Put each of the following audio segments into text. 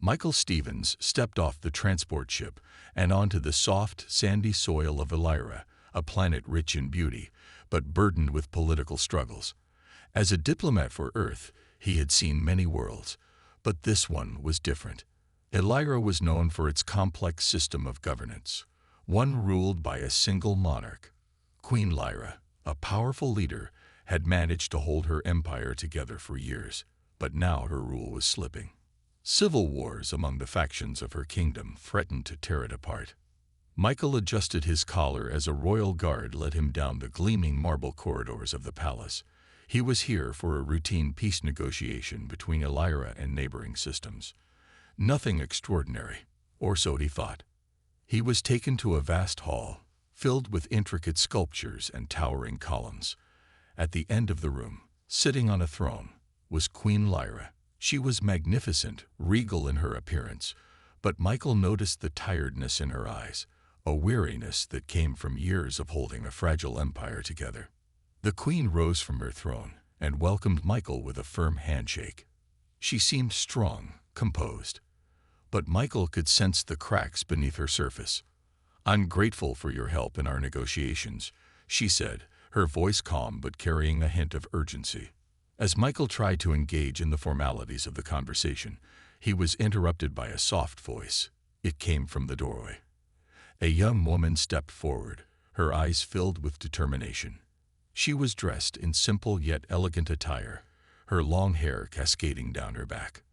Michael Stevens stepped off the transport ship and onto the soft, sandy soil of Elira, a planet rich in beauty, but burdened with political struggles. As a diplomat for Earth, he had seen many worlds, but this one was different. Elira was known for its complex system of governance, one ruled by a single monarch. Queen Lyra, a powerful leader, had managed to hold her empire together for years, but now her rule was slipping. Civil wars among the factions of her kingdom threatened to tear it apart. Michael adjusted his collar as a royal guard led him down the gleaming marble corridors of the palace. He was here for a routine peace negotiation between Elira and neighboring systems. Nothing extraordinary, or so he thought. He was taken to a vast hall, filled with intricate sculptures and towering columns. At the end of the room, sitting on a throne, was Queen Lyra. She was magnificent, regal in her appearance, but Michael noticed the tiredness in her eyes, a weariness that came from years of holding a fragile empire together. The queen rose from her throne and welcomed Michael with a firm handshake. She seemed strong, composed, but Michael could sense the cracks beneath her surface. "I'm grateful for your help in our negotiations," she said, her voice calm but carrying a hint of urgency. As Michael tried to engage in the formalities of the conversation, he was interrupted by a soft voice. It came from the doorway. A young woman stepped forward, her eyes filled with determination. She was dressed in simple yet elegant attire, her long hair cascading down her back.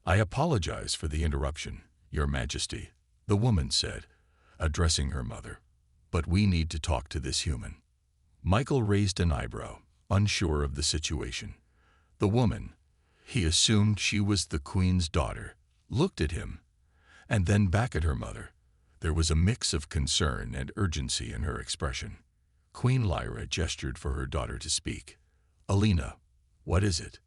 "I apologize for the interruption, Your Majesty," the woman said, addressing her mother. "But we need to talk to this human." Michael raised an eyebrow, unsure of the situation. The woman, he assumed she was the queen's daughter, looked at him, and then back at her mother. There was a mix of concern and urgency in her expression. Queen Lyra gestured for her daughter to speak. "Alina, what is it?"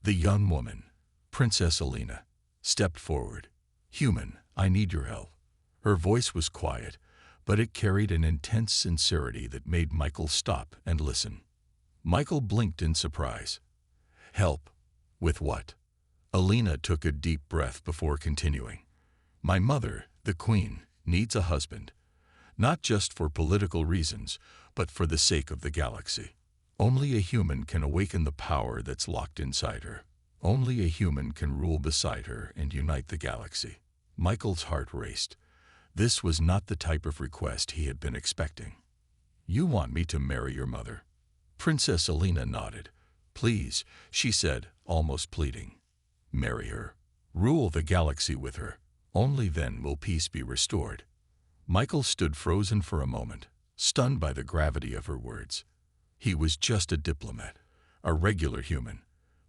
The young woman, Princess Alina, stepped forward. "Human, I need your help." Her voice was quiet, but it carried an intense sincerity that made Michael stop and listen. Michael blinked in surprise. "Help? With what?" Alina took a deep breath before continuing. "My mother, the queen, needs a husband, not just for political reasons, but for the sake of the galaxy. Only a human can awaken the power that's locked inside her. Only a human can rule beside her and unite the galaxy." Michael's heart raced. This was not the type of request he had been expecting. "You want me to marry your mother?" Princess Alina nodded. "Please," she said, almost pleading. "Marry her. Rule the galaxy with her. Only then will peace be restored." Michael stood frozen for a moment, stunned by the gravity of her words. He was just a diplomat, a regular human,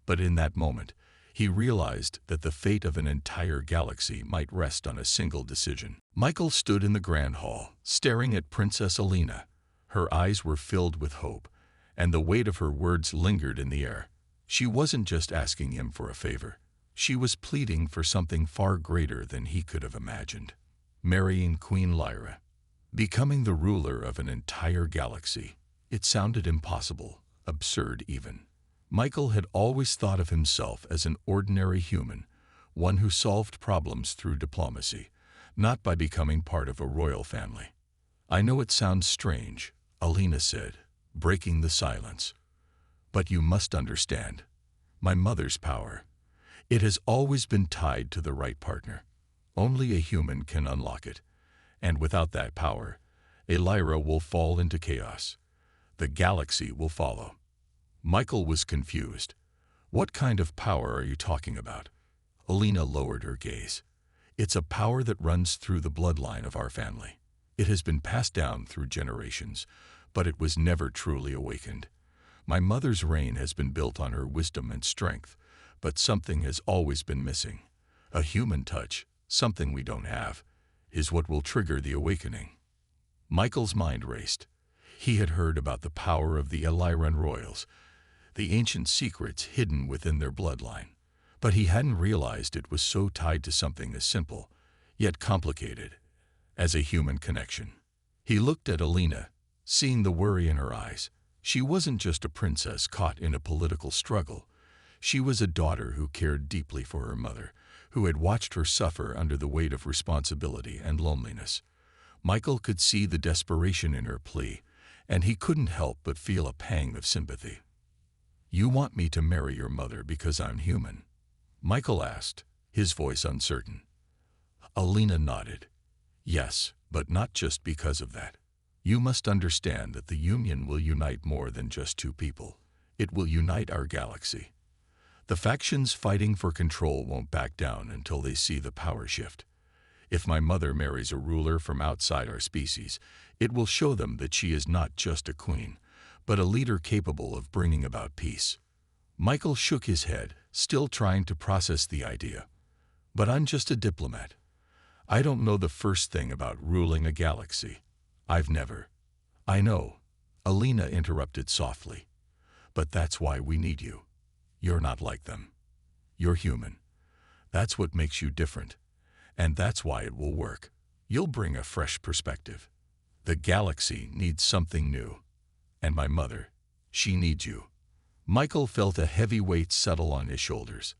but in that moment, he realized that the fate of an entire galaxy might rest on a single decision. Michael stood in the grand hall, staring at Princess Alina. Her eyes were filled with hope, and the weight of her words lingered in the air. She wasn't just asking him for a favor. She was pleading for something far greater than he could have imagined. Marrying Queen Lyra. Becoming the ruler of an entire galaxy. It sounded impossible, absurd even. Michael had always thought of himself as an ordinary human, one who solved problems through diplomacy, not by becoming part of a royal family. "I know it sounds strange," Alina said, breaking the silence. "But you must understand. My mother's power. It has always been tied to the right partner. Only a human can unlock it, and without that power, Elira will fall into chaos. The galaxy will follow." Michael was confused. "What kind of power are you talking about?" Alina lowered her gaze. "It's a power that runs through the bloodline of our family. It has been passed down through generations, but it was never truly awakened. My mother's reign has been built on her wisdom and strength, but something has always been missing. A human touch, something we don't have, is what will trigger the awakening." Michael's mind raced. He had heard about the power of the Eliran royals, the ancient secrets hidden within their bloodline, but he hadn't realized it was so tied to something as simple, yet complicated, as a human connection. He looked at Alina, seeing the worry in her eyes. She wasn't just a princess caught in a political struggle. She was a daughter who cared deeply for her mother, who had watched her suffer under the weight of responsibility and loneliness. Michael could see the desperation in her plea, and he couldn't help but feel a pang of sympathy. "You want me to marry your mother because I'm human?" Michael asked, his voice uncertain. Alina nodded. "Yes, but not just because of that. You must understand that the union will unite more than just two people. It will unite our galaxy. The factions fighting for control won't back down until they see the power shift. If my mother marries a ruler from outside our species, it will show them that she is not just a queen, but a leader capable of bringing about peace." Michael shook his head, still trying to process the idea. "But I'm just a diplomat. I don't know the first thing about ruling a galaxy. I've never—" "I know," Alina interrupted softly. "But that's why we need you. You're not like them. You're human. That's what makes you different. And that's why it will work. You'll bring a fresh perspective. The galaxy needs something new. And my mother, she needs you." Michael felt a heavy weight settle on his shoulders.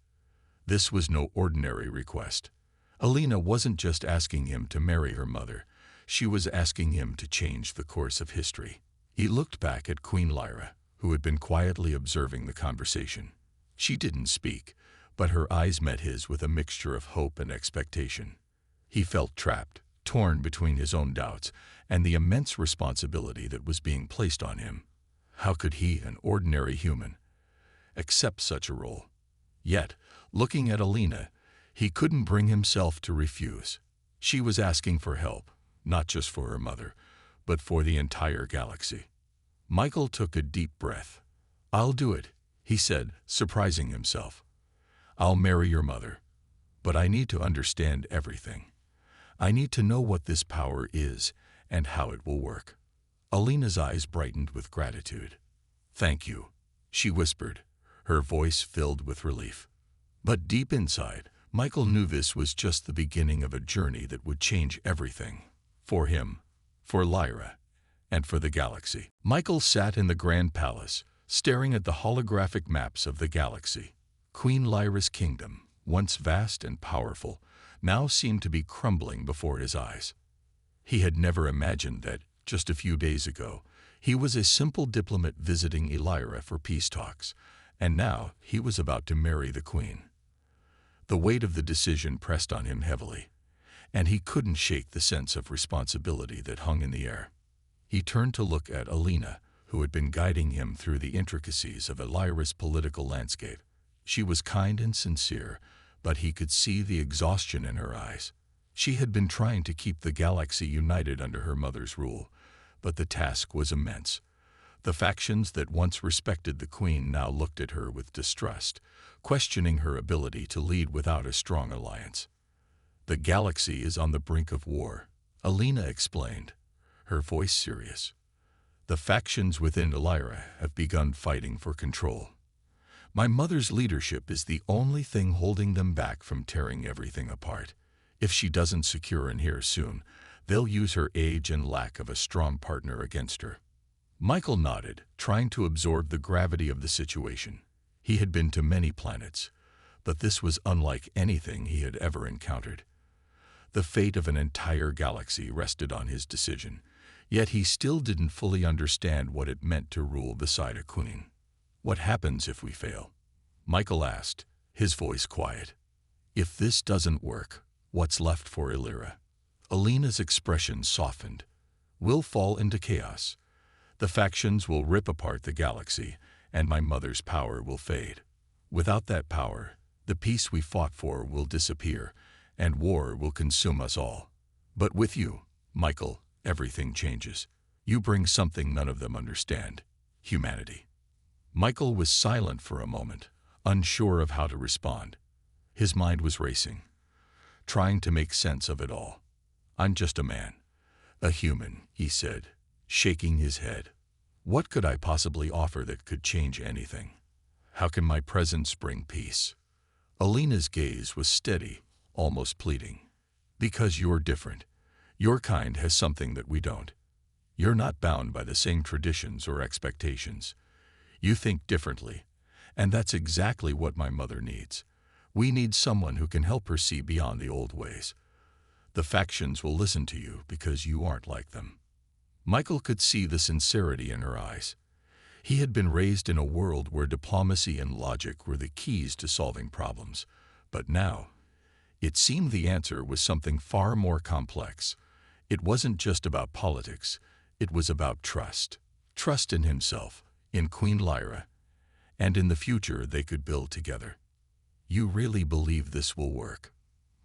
This was no ordinary request. Alina wasn't just asking him to marry her mother. She was asking him to change the course of history. He looked back at Queen Lyra, who had been quietly observing the conversation. She didn't speak, but her eyes met his with a mixture of hope and expectation. He felt trapped, torn between his own doubts and the immense responsibility that was being placed on him. How could he, an ordinary human, accept such a role? Yet, looking at Alina, he couldn't bring himself to refuse. She was asking for help, not just for her mother, but for the entire galaxy. Michael took a deep breath. "I'll do it," he said, surprising himself. "I'll marry your mother. But I need to understand everything. I need to know what this power is and how it will work." Alina's eyes brightened with gratitude. "Thank you," she whispered, her voice filled with relief. But deep inside, Michael knew this was just the beginning of a journey that would change everything. For him, for Lyra, and for the galaxy. Michael sat in the Grand Palace, staring at the holographic maps of the galaxy. Queen Lyra's kingdom, once vast and powerful, now seemed to be crumbling before his eyes. He had never imagined that, just a few days ago, he was a simple diplomat visiting Lyra for peace talks, and now he was about to marry the queen. The weight of the decision pressed on him heavily, and he couldn't shake the sense of responsibility that hung in the air. He turned to look at Alina, who had been guiding him through the intricacies of Lyra's political landscape. She was kind and sincere, but he could see the exhaustion in her eyes. She had been trying to keep the galaxy united under her mother's rule, but the task was immense. The factions that once respected the queen now looked at her with distrust, questioning her ability to lead without a strong alliance. "The galaxy is on the brink of war," Alina explained, her voice serious. "The factions within Lyra have begun fighting for control. My mother's leadership is the only thing holding them back from tearing everything apart. If she doesn't secure an heir soon, they'll use her age and lack of a strong partner against her." Michael nodded, trying to absorb the gravity of the situation. He had been to many planets, but this was unlike anything he had ever encountered. The fate of an entire galaxy rested on his decision, yet he still didn't fully understand what it meant to rule beside a queen. "What happens if we fail?" Michael asked, his voice quiet. "If this doesn't work, what's left for Lyra?" Alina's expression softened. "We'll fall into chaos. The factions will rip apart the galaxy, and my mother's power will fade. Without that power, the peace we fought for will disappear, and war will consume us all. But with you, Michael, everything changes. You bring something none of them understand: humanity." Michael was silent for a moment, unsure of how to respond. His mind was racing, trying to make sense of it all. "I'm just a man, a human," he said, shaking his head. "What could I possibly offer that could change anything? How can my presence bring peace?" Alina's gaze was steady, almost pleading. "Because you're different. Your kind has something that we don't. You're not bound by the same traditions or expectations. You think differently, and that's exactly what my mother needs. We need someone who can help her see beyond the old ways. The factions will listen to you because you aren't like them." Michael could see the sincerity in her eyes. He had been raised in a world where diplomacy and logic were the keys to solving problems. But now, it seemed the answer was something far more complex. It wasn't just about politics. It was about trust. Trust in himself, in Queen Lyra, and in the future they could build together. "You really believe this will work?"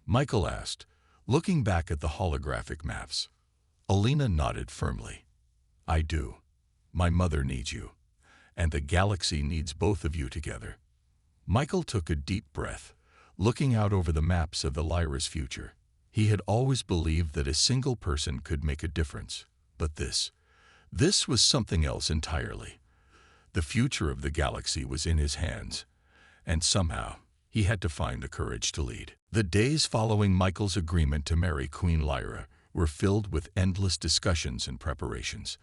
Michael asked, looking back at the holographic maps. Alina nodded firmly. "I do. My mother needs you, and the galaxy needs both of you together." Michael took a deep breath, looking out over the maps of the Lyra's future. He had always believed that a single person could make a difference, but this was something else entirely. The future of the galaxy was in his hands, and somehow he had to find the courage to lead. The days following Michael's agreement to marry Queen Lyra were filled with endless discussions and preparations.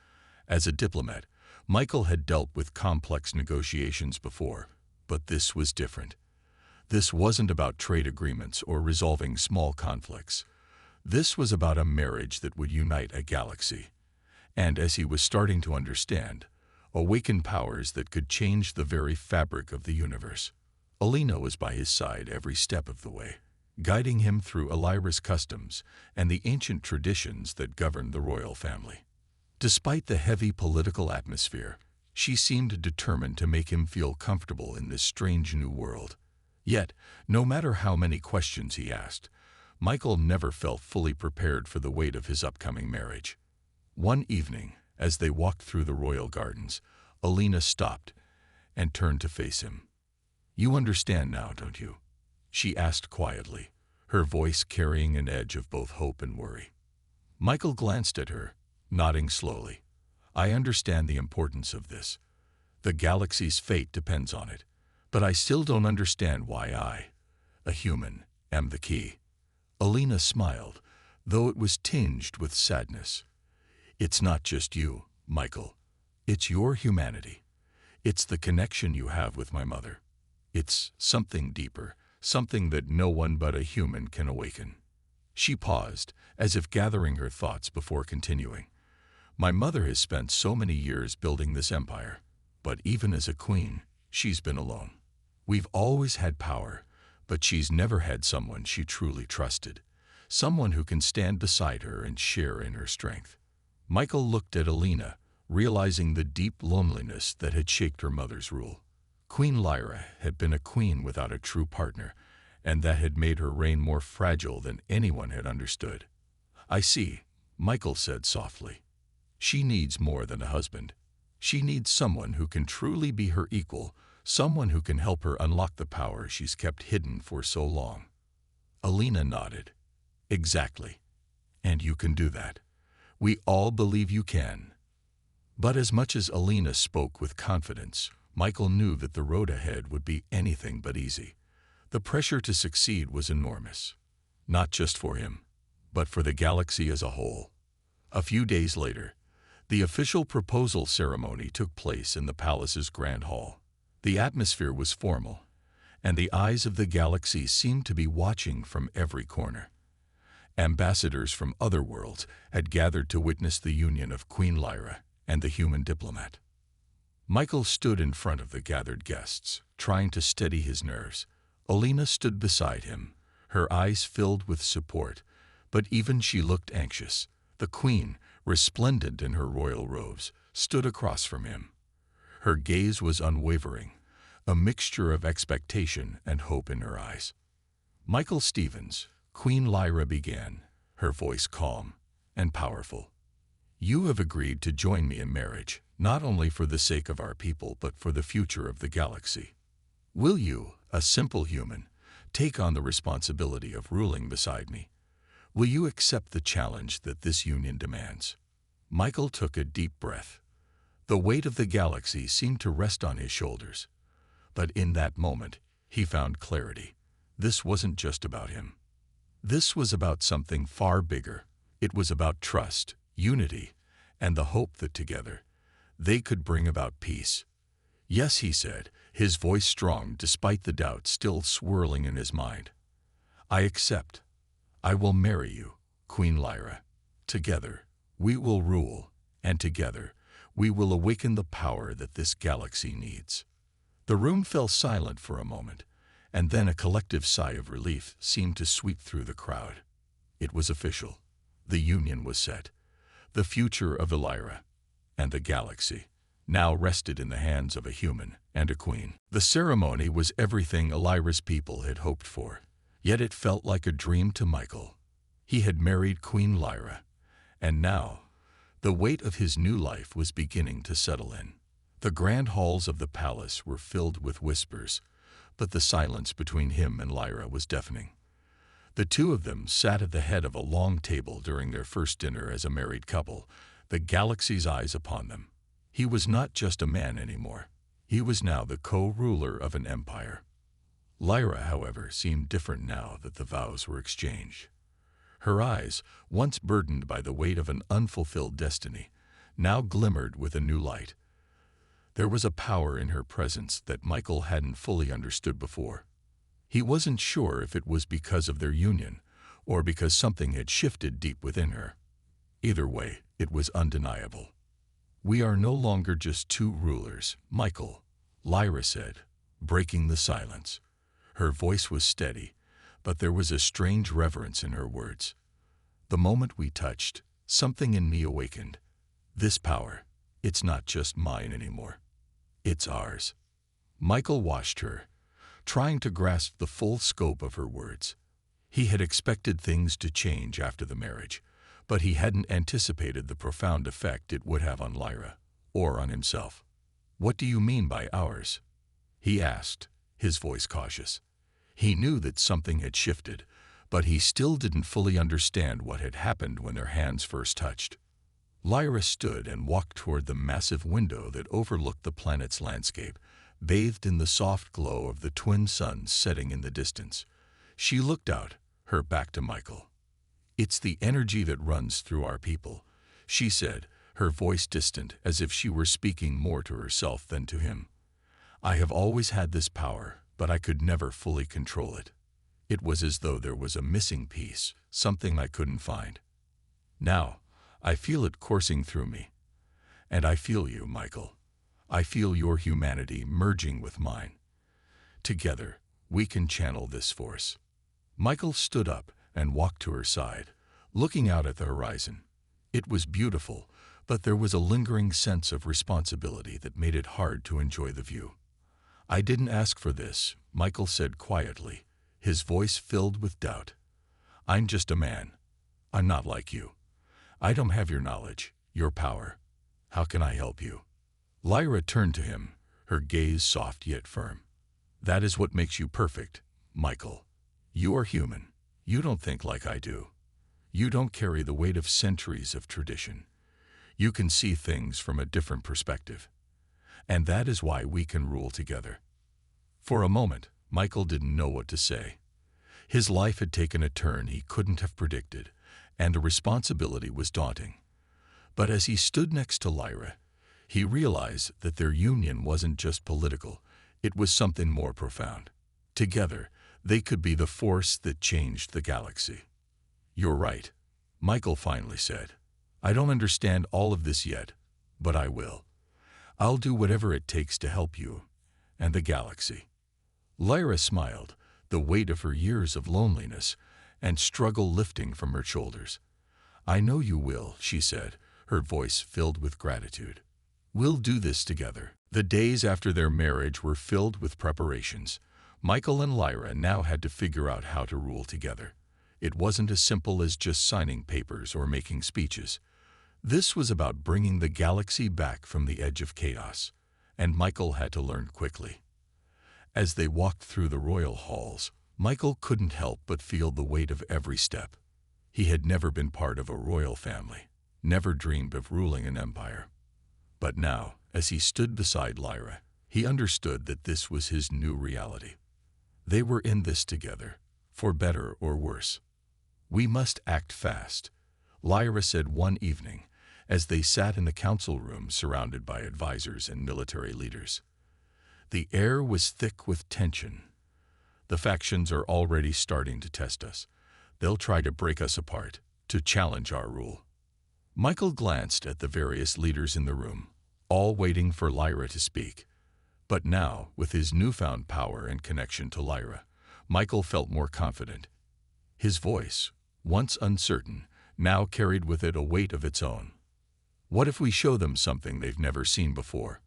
As a diplomat, Michael had dealt with complex negotiations before, but this was different. This wasn't about trade agreements or resolving small conflicts. This was about a marriage that would unite a galaxy. And as he was starting to understand, awaken powers that could change the very fabric of the universe. Alina was by his side every step of the way, guiding him through Lyra's customs and the ancient traditions that governed the royal family. Despite the heavy political atmosphere, she seemed determined to make him feel comfortable in this strange new world. Yet, no matter how many questions he asked, Michael never felt fully prepared for the weight of his upcoming marriage. One evening, as they walked through the royal gardens, Alina stopped and turned to face him. "You understand now, don't you?" she asked quietly, her voice carrying an edge of both hope and worry. Michael glanced at her, nodding slowly. "I understand the importance of this. The galaxy's fate depends on it, but I still don't understand why I, a human, am the key." Alina smiled, though it was tinged with sadness. "It's not just you, Michael. It's your humanity. It's the connection you have with my mother. It's something deeper, something that no one but a human can awaken." She paused, as if gathering her thoughts before continuing. "My mother has spent so many years building this empire, but even as a queen, she's been alone. We've always had power, but she's never had someone she truly trusted, someone who can stand beside her and share in her strength." Michael looked at Alina, realizing the deep loneliness that had shaped her mother's rule. Queen Lyra had been a queen without a true partner, and that had made her reign more fragile than anyone had understood. "I see," Michael said softly. "She needs more than a husband. She needs someone who can truly be her equal, someone who can help her unlock the power she's kept hidden for so long." Alina nodded. "Exactly. And you can do that. We all believe you can." But as much as Alina spoke with confidence, Michael knew that the road ahead would be anything but easy. The pressure to succeed was enormous, not just for him, but for the galaxy as a whole. A few days later, the official proposal ceremony took place in the palace's grand hall. The atmosphere was formal, and the eyes of the galaxy seemed to be watching from every corner. Ambassadors from other worlds had gathered to witness the union of Queen Lyra and the human diplomat. Michael stood in front of the gathered guests, trying to steady his nerves. Alina stood beside him, her eyes filled with support, but even she looked anxious. The queen, resplendent in her royal robes, stood across from him. Her gaze was unwavering, a mixture of expectation and hope in her eyes. "Michael Stevens," Queen Lyra began, her voice calm and powerful. "You have agreed to join me in marriage, not only for the sake of our people, but for the future of the galaxy. Will you, a simple human, take on the responsibility of ruling beside me? Will you accept the challenge that this union demands?" Michael took a deep breath. The weight of the galaxy seemed to rest on his shoulders. But in that moment, he found clarity. This wasn't just about him. This was about something far bigger. It was about trust, unity, and the hope that together, they could bring about peace. Yes, he said, his voice strong despite the doubt still swirling in his mind. I accept. I will marry you, Queen Lyra. Together, we will rule, and together, we will awaken the power that this galaxy needs. The room fell silent for a moment, and then a collective sigh of relief seemed to sweep through the crowd. It was official. The union was set. The future of Lyra and the galaxy now rested in the hands of a human and a queen. The ceremony was everything Lyra's people had hoped for, yet it felt like a dream to Michael. He had married Queen Lyra, and now the weight of his new life was beginning to settle in. The grand halls of the palace were filled with whispers, but the silence between him and Lyra was deafening. The two of them sat at the head of a long table during their first dinner as a married couple, the galaxy's eyes upon them. He was not just a man anymore. He was now the co-ruler of an empire. Lyra, however, seemed different now that the vows were exchanged. Her eyes, once burdened by the weight of an unfulfilled destiny, now glimmered with a new light. There was a power in her presence that Michael hadn't fully understood before. He wasn't sure if it was because of their union or because something had shifted deep within her. Either way, it was undeniable. We are no longer just two rulers, Michael, Lyra said, breaking the silence. Her voice was steady, but there was a strange reverence in her words. The moment we touched, something in me awakened. This power, it's not just mine anymore. It's ours. Michael watched her, trying to grasp the full scope of her words. He had expected things to change after the marriage, but he hadn't anticipated the profound effect it would have on Lyra, or on himself. What do you mean by ours? He asked, his voice cautious. He knew that something had shifted, but he still didn't fully understand what had happened when their hands first touched. Lyra stood and walked toward the massive window that overlooked the planet's landscape, bathed in the soft glow of the twin suns setting in the distance. She looked out, her back to Michael. It's the energy that runs through our people, she said, her voice distant as if she were speaking more to herself than to him. I have always had this power, but I could never fully control it. It was as though there was a missing piece, something I couldn't find. Now, I feel it coursing through me. And I feel you, Michael. I feel your humanity merging with mine. Together, we can channel this force. Michael stood up and walked to her side, looking out at the horizon. It was beautiful, but there was a lingering sense of responsibility that made it hard to enjoy the view. I didn't ask for this, Michael said quietly, his voice filled with doubt. I'm just a man. I'm not like you. I don't have your knowledge, your power. How can I help you? Lyra turned to him, her gaze soft yet firm. That is what makes you perfect, Michael. You are human. You don't think like I do. You don't carry the weight of centuries of tradition. You can see things from a different perspective. And that is why we can rule together. For a moment, Michael didn't know what to say. His life had taken a turn he couldn't have predicted, and the responsibility was daunting. But as he stood next to Lyra, he realized that their union wasn't just political, it was something more profound. Together, they could be the force that changed the galaxy. You're right, Michael finally said. I don't understand all of this yet, but I will. I'll do whatever it takes to help you and the galaxy. Lyra smiled, the weight of her years of loneliness and struggle lifting from her shoulders. I know you will, she said, her voice filled with gratitude. We'll do this together. The days after their marriage were filled with preparations. Michael and Lyra now had to figure out how to rule together. It wasn't as simple as just signing papers or making speeches. This was about bringing the galaxy back from the edge of chaos, and Michael had to learn quickly. As they walked through the royal halls, Michael couldn't help but feel the weight of every step. He had never been part of a royal family, never dreamed of ruling an empire. But now, as he stood beside Lyra, he understood that this was his new reality. They were in this together, for better or worse. We must act fast, Lyra said one evening, as they sat in the council room surrounded by advisors and military leaders. The air was thick with tension. The factions are already starting to test us. They'll try to break us apart, to challenge our rule. Michael glanced at the various leaders in the room, all waiting for Lyra to speak. But now, with his newfound power and connection to Lyra, Michael felt more confident. His voice, once uncertain, now carried with it a weight of its own. What if we show them something they've never seen before?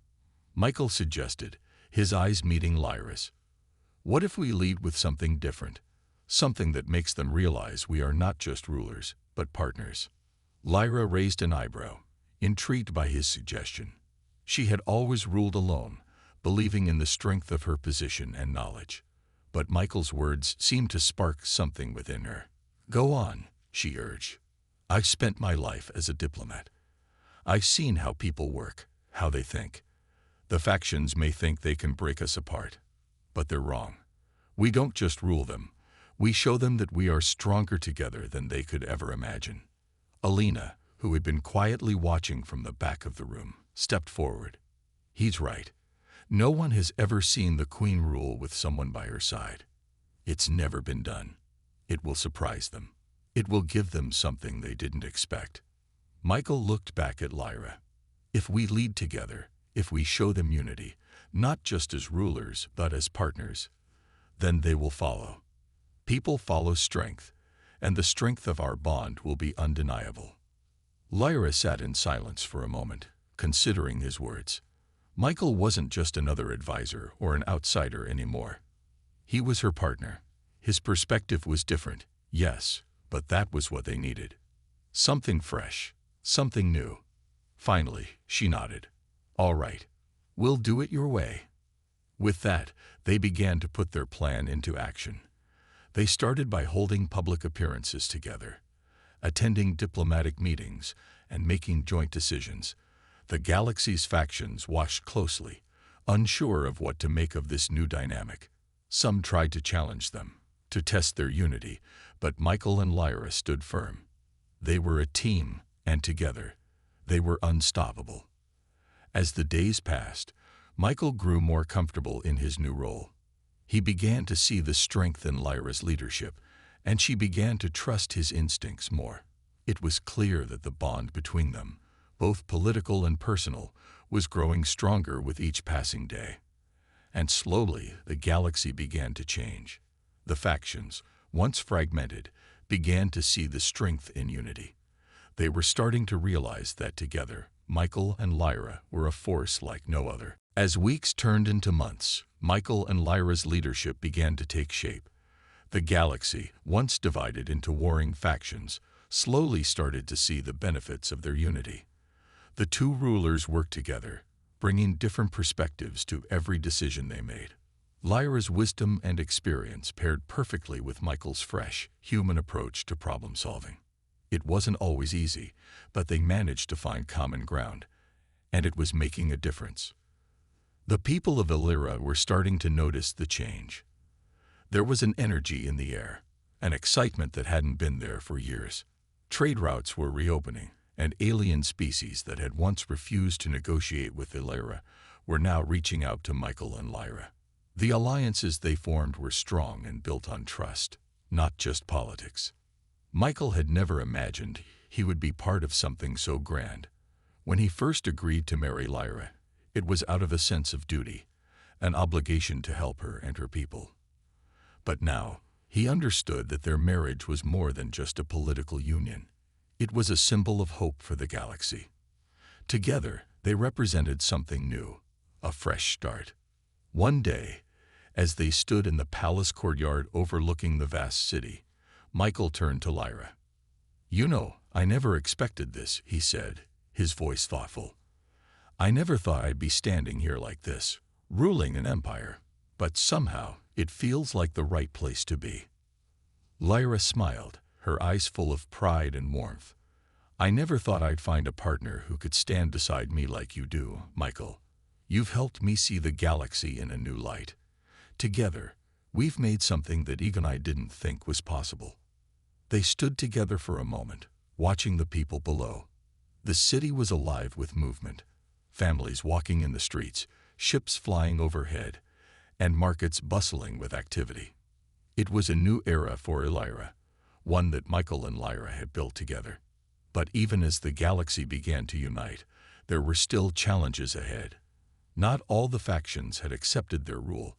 Michael suggested, his eyes meeting Lyra's. What if we lead with something different? Something that makes them realize we are not just rulers, but partners. Lyra raised an eyebrow, intrigued by his suggestion. She had always ruled alone, believing in the strength of her position and knowledge. But Michael's words seemed to spark something within her. Go on, she urged. I've spent my life as a diplomat. I've seen how people work, how they think. The factions may think they can break us apart, but they're wrong. We don't just rule them. We show them that we are stronger together than they could ever imagine. Alina, who had been quietly watching from the back of the room, stepped forward. He's right. No one has ever seen the Queen rule with someone by her side. It's never been done. It will surprise them. It will give them something they didn't expect. Michael looked back at Lyra. If we lead together, if we show them unity, not just as rulers, but as partners, then they will follow. People follow strength, and the strength of our bond will be undeniable. Lyra sat in silence for a moment, considering his words. Michael wasn't just another advisor or an outsider anymore. He was her partner. His perspective was different, yes, but that was what they needed. Something fresh, something new. Finally, she nodded. All right, we'll do it your way. With that, they began to put their plan into action. They started by holding public appearances together, attending diplomatic meetings, and making joint decisions. The galaxy's factions watched closely, unsure of what to make of this new dynamic. Some tried to challenge them, to test their unity, but Michael and Lyra stood firm. They were a team, and together, they were unstoppable. As the days passed, Michael grew more comfortable in his new role. He began to see the strength in Lyra's leadership, and she began to trust his instincts more. It was clear that the bond between them, both political and personal, was growing stronger with each passing day. And slowly, the galaxy began to change. The factions, once fragmented, began to see the strength in unity. They were starting to realize that together, Michael and Lyra were a force like no other. As weeks turned into months, Michael and Lyra's leadership began to take shape. The galaxy, once divided into warring factions, slowly started to see the benefits of their unity. The two rulers worked together, bringing different perspectives to every decision they made. Lyra's wisdom and experience paired perfectly with Michael's fresh, human approach to problem-solving. It wasn't always easy, but they managed to find common ground, and it was making a difference. The people of Illyria were starting to notice the change. There was an energy in the air, an excitement that hadn't been there for years. Trade routes were reopening, and alien species that had once refused to negotiate with Illyria were now reaching out to Michael and Lyra. The alliances they formed were strong and built on trust, not just politics. Michael had never imagined he would be part of something so grand. When he first agreed to marry Lyra, it was out of a sense of duty, an obligation to help her and her people. But now, he understood that their marriage was more than just a political union. It was a symbol of hope for the galaxy. Together, they represented something new, a fresh start. One day, as they stood in the palace courtyard overlooking the vast city, Michael turned to Lyra. "You know, I never expected this," he said, his voice thoughtful. "I never thought I'd be standing here like this, ruling an empire, but somehow it feels like the right place to be." Lyra smiled, her eyes full of pride and warmth. "I never thought I'd find a partner who could stand beside me like you do, Michael. You've helped me see the galaxy in a new light. Together, we've made something that Egon and I didn't think was possible." They stood together for a moment, watching the people below. The city was alive with movement. Families walking in the streets, ships flying overhead, and markets bustling with activity. It was a new era for Elira, one that Michael and Lyra had built together. But even as the galaxy began to unite, there were still challenges ahead. Not all the factions had accepted their rule,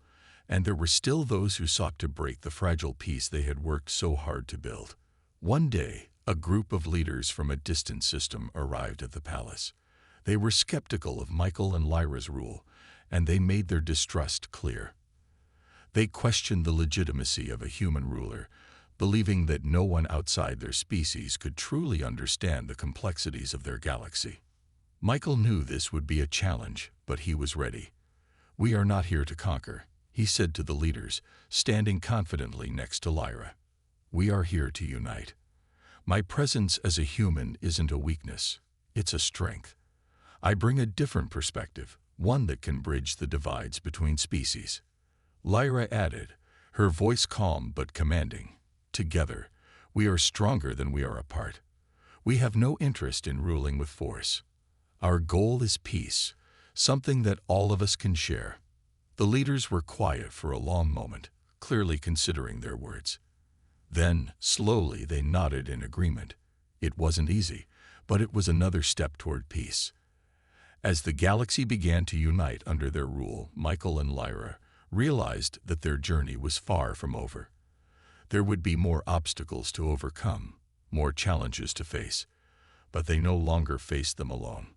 and there were still those who sought to break the fragile peace they had worked so hard to build. One day, a group of leaders from a distant system arrived at the palace. They were skeptical of Michael and Lyra's rule, and they made their distrust clear. They questioned the legitimacy of a human ruler, believing that no one outside their species could truly understand the complexities of their galaxy. Michael knew this would be a challenge, but he was ready. "We are not here to conquer," he said to the leaders, standing confidently next to Lyra. "We are here to unite. My presence as a human isn't a weakness, it's a strength. I bring a different perspective, one that can bridge the divides between species." Lyra added, her voice calm but commanding, "Together, we are stronger than we are apart. We have no interest in ruling with force. Our goal is peace, something that all of us can share." The leaders were quiet for a long moment, clearly considering their words. Then, slowly, they nodded in agreement. It wasn't easy, but it was another step toward peace. As the galaxy began to unite under their rule, Michael and Lyra realized that their journey was far from over. There would be more obstacles to overcome, more challenges to face, but they no longer faced them alone.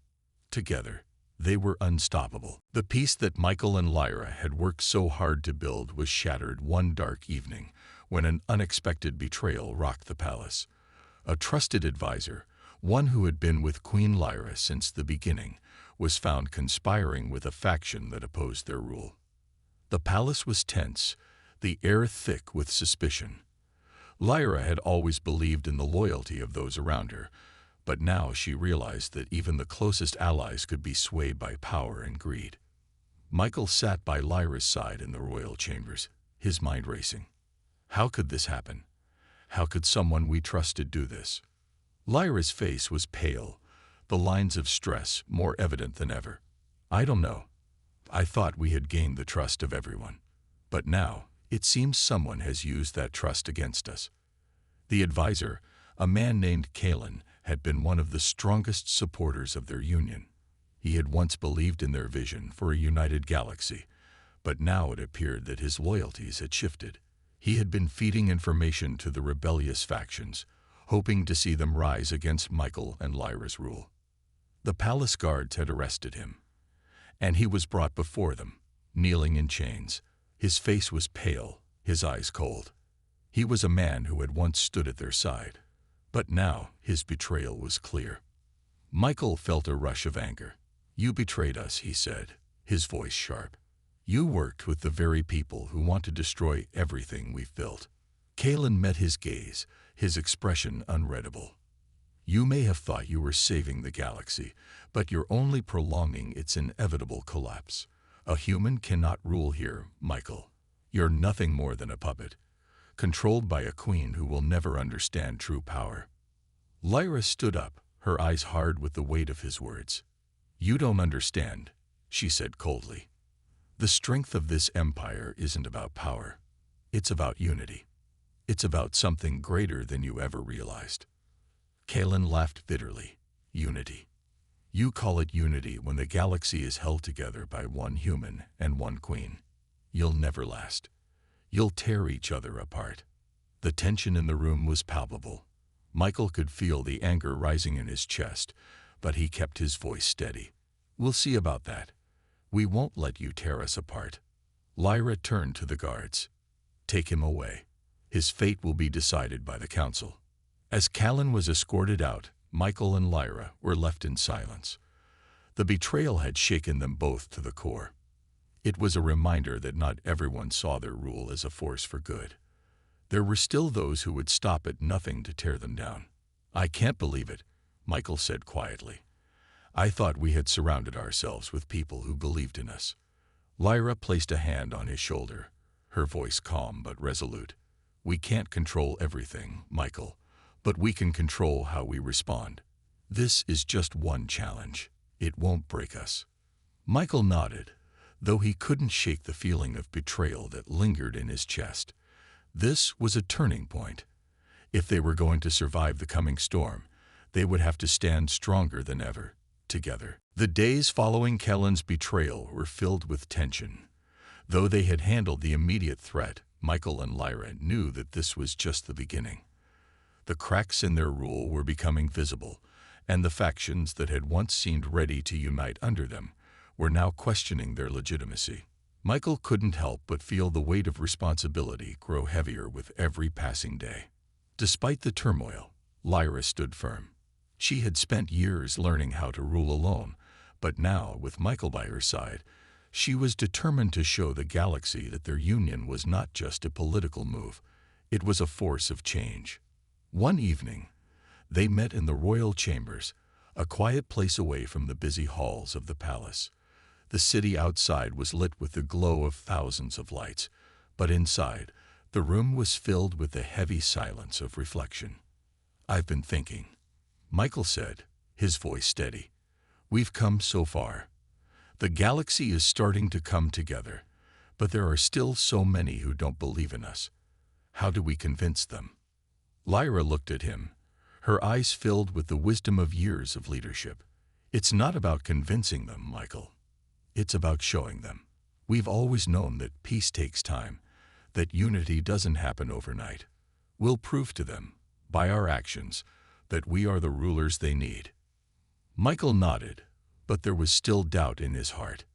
Together, they were unstoppable. The peace that Michael and Lyra had worked so hard to build was shattered one dark evening when an unexpected betrayal rocked the palace. A trusted advisor, one who had been with Queen Lyra since the beginning, was found conspiring with a faction that opposed their rule. The palace was tense, the air thick with suspicion. Lyra had always believed in the loyalty of those around her, but now she realized that even the closest allies could be swayed by power and greed. Michael sat by Lyra's side in the royal chambers, his mind racing. How could this happen? How could someone we trusted do this? Lyra's face was pale, the lines of stress more evident than ever. "I don't know. I thought we had gained the trust of everyone. But now, it seems someone has used that trust against us." The advisor, a man named Kalen, had been one of the strongest supporters of their union. He had once believed in their vision for a united galaxy, but now it appeared that his loyalties had shifted. He had been feeding information to the rebellious factions, hoping to see them rise against Michael and Lyra's rule. The palace guards had arrested him, and he was brought before them, kneeling in chains. His face was pale, his eyes cold. He was a man who had once stood at their side, but now his betrayal was clear. Michael felt a rush of anger. "You betrayed us," he said, his voice sharp. "You worked with the very people who want to destroy everything we've built." Kalen met his gaze, his expression unreadable. "You may have thought you were saving the galaxy, but you're only prolonging its inevitable collapse. A human cannot rule here, Michael. You're nothing more than a puppet, controlled by a queen who will never understand true power." Lyra stood up, her eyes hard with the weight of his words. "You don't understand," she said coldly. "The strength of this empire isn't about power. It's about unity. It's about something greater than you ever realized." Kalen laughed bitterly. "Unity. You call it unity when the galaxy is held together by one human and one queen. You'll never last. You'll tear each other apart." The tension in the room was palpable. Michael could feel the anger rising in his chest, but he kept his voice steady. "We'll see about that. We won't let you tear us apart." Lyra turned to the guards. "Take him away. His fate will be decided by the council." As Kalen was escorted out, Michael and Lyra were left in silence. The betrayal had shaken them both to the core. It was a reminder that not everyone saw their rule as a force for good. There were still those who would stop at nothing to tear them down. "I can't believe it," Michael said quietly. "I thought we had surrounded ourselves with people who believed in us." Lyra placed a hand on his shoulder, her voice calm but resolute. "We can't control everything, Michael, but we can control how we respond. This is just one challenge. It won't break us." Michael nodded, though he couldn't shake the feeling of betrayal that lingered in his chest. This was a turning point. If they were going to survive the coming storm, they would have to stand stronger than ever, together. The days following Kellen's betrayal were filled with tension. Though they had handled the immediate threat, Michael and Lyra knew that this was just the beginning. The cracks in their rule were becoming visible, and the factions that had once seemed ready to unite under them were now questioning their legitimacy. Michael couldn't help but feel the weight of responsibility grow heavier with every passing day. Despite the turmoil, Lyra stood firm. She had spent years learning how to rule alone, but now, with Michael by her side, she was determined to show the galaxy that their union was not just a political move, it was a force of change. One evening, they met in the royal chambers, a quiet place away from the busy halls of the palace. The city outside was lit with the glow of thousands of lights, but inside, the room was filled with the heavy silence of reflection. "I've been thinking," Michael said, his voice steady. "We've come so far. The galaxy is starting to come together, but there are still so many who don't believe in us. How do we convince them?" Lyra looked at him, her eyes filled with the wisdom of years of leadership. "It's not about convincing them, Michael. It's about showing them. We've always known that peace takes time, that unity doesn't happen overnight. We'll prove to them, by our actions, that we are the rulers they need." Michael nodded, but there was still doubt in his heart.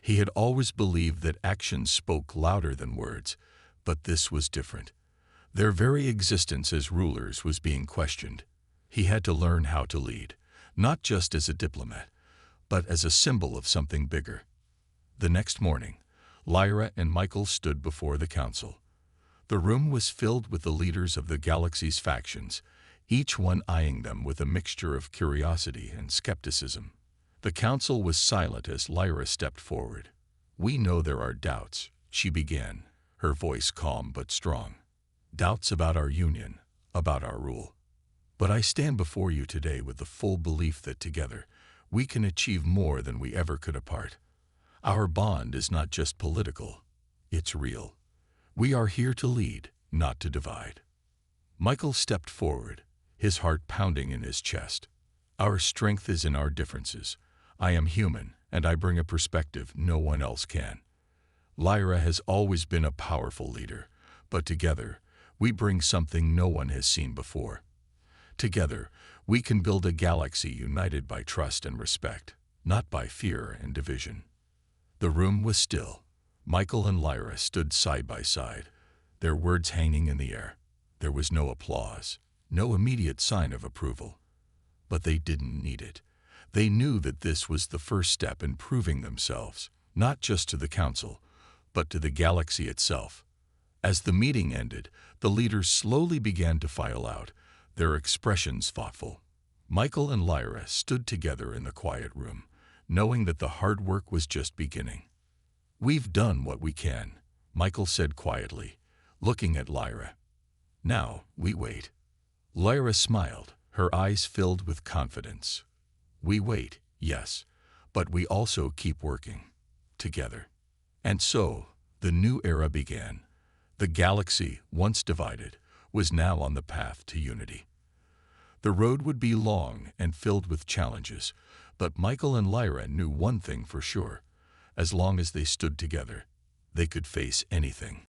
He had always believed that actions spoke louder than words, but this was different. Their very existence as rulers was being questioned. He had to learn how to lead, not just as a diplomat, but as a symbol of something bigger. The next morning, Lyra and Michael stood before the council. The room was filled with the leaders of the galaxy's factions, each one eyeing them with a mixture of curiosity and skepticism. The council was silent as Lyra stepped forward. "We know there are doubts," she began, her voice calm but strong. "Doubts about our union, about our rule. But I stand before you today with the full belief that together we can achieve more than we ever could apart. Our bond is not just political, it's real. We are here to lead, not to divide." Michael stepped forward, his heart pounding in his chest. "Our strength is in our differences. I am human, and I bring a perspective no one else can. Lyra has always been a powerful leader, but together, we bring something no one has seen before. Together, we can build a galaxy united by trust and respect, not by fear and division." The room was still. Michael and Lyra stood side by side, their words hanging in the air. There was no applause, no immediate sign of approval. But they didn't need it. They knew that this was the first step in proving themselves, not just to the council, but to the galaxy itself. As the meeting ended, the leaders slowly began to file out, their expressions thoughtful. Michael and Lyra stood together in the quiet room, knowing that the hard work was just beginning. "We've done what we can," Michael said quietly, looking at Lyra. "Now we wait." Lyra smiled, her eyes filled with confidence. "We wait, yes, but we also keep working, together." And so, the new era began. The galaxy, once divided, was now on the path to unity. The road would be long and filled with challenges, but Michael and Lyra knew one thing for sure. As long as they stood together, they could face anything.